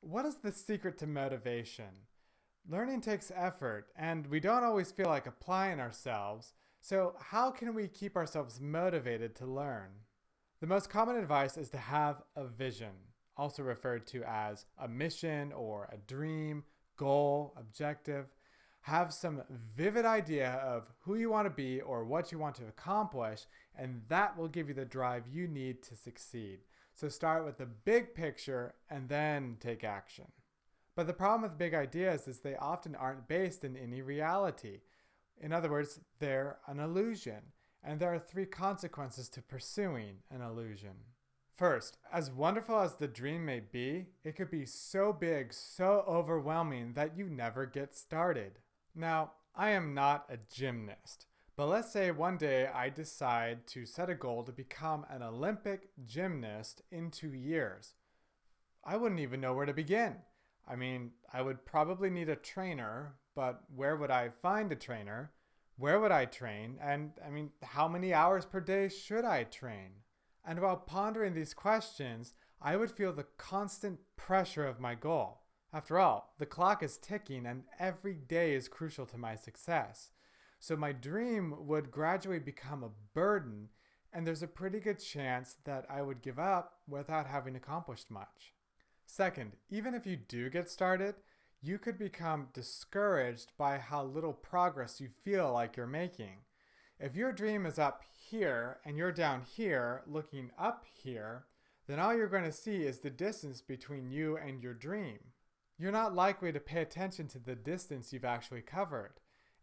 what is the secret to motivation? Learning takes effort, and we don't always feel like applying ourselves, so how can we keep ourselves motivated to learn? The most common advice is to have a vision, also referred to as a mission or a dream, goal, objective. Have some vivid idea of who you want to be or what you want to accomplish, and that will give you the drive you need to succeed. So start with the big picture and then take action. But the problem with big ideas is they often aren't based in any reality. In other words, they're an illusion, and there are 3 consequences to pursuing an illusion. First, as wonderful as the dream may be, it could be so big, so overwhelming that you never get started. Now, I am not a gymnast, but let's say one day I decide to set a goal to become an Olympic gymnast in 2 years. I wouldn't even know where to begin. I would probably need a trainer, but where would I find a trainer? Where would I train? And how many hours per day should I train? And while pondering these questions, I would feel the constant pressure of my goal. After all, the clock is ticking and every day is crucial to my success. So my dream would gradually become a burden, and there's a pretty good chance that I would give up without having accomplished much. Second, even if you do get started, you could become discouraged by how little progress you feel like you're making. If your dream is up here and you're down here looking up here, then all you're going to see is the distance between you and your dream. You're not likely to pay attention to the distance you've actually covered.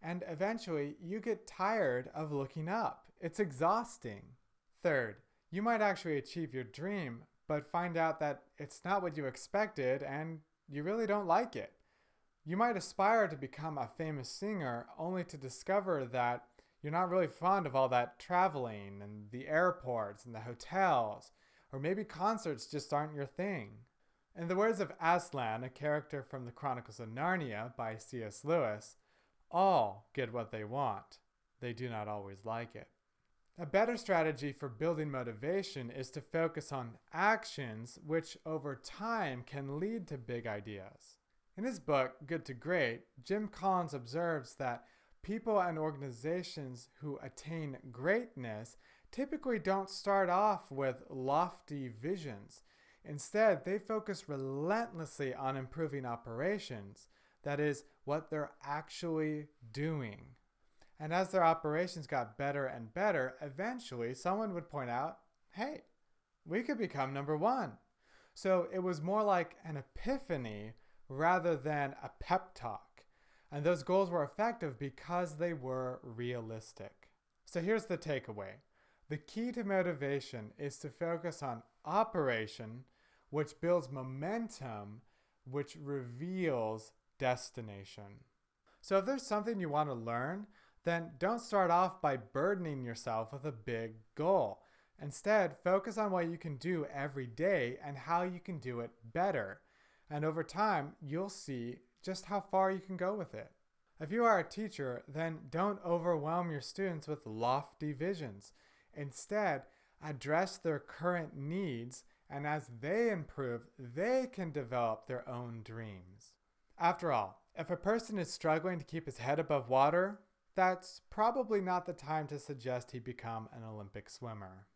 And eventually, you get tired of looking up. It's exhausting. Third, you might actually achieve your dream, but find out that it's not what you expected and you really don't like it. You might aspire to become a famous singer only to discover that you're not really fond of all that traveling and the airports and the hotels, or maybe concerts just aren't your thing. In the words of Aslan, a character from the Chronicles of Narnia by C.S. Lewis, all get what they want. They do not always like it. A better strategy for building motivation is to focus on actions which over time can lead to big ideas. In his book, Good to Great, Jim Collins observes that people and organizations who attain greatness typically don't start off with lofty visions. Instead, they focus relentlessly on improving operations, that is, what they're actually doing. And as their operations got better and better, eventually someone would point out, hey, we could become number 1. So it was more like an epiphany rather than a pep talk. And those goals were effective because they were realistic. So here's the takeaway. The key to motivation is to focus on operation, which builds momentum, which reveals destination. So if there's something you want to learn, then don't start off by burdening yourself with a big goal. Instead, focus on what you can do every day and how you can do it better. And over time, you'll see just how far you can go with it. If you are a teacher, then don't overwhelm your students with lofty visions. Instead, address their current needs, and as they improve, they can develop their own dreams. After all, if a person is struggling to keep his head above water, that's probably not the time to suggest he become an Olympic swimmer.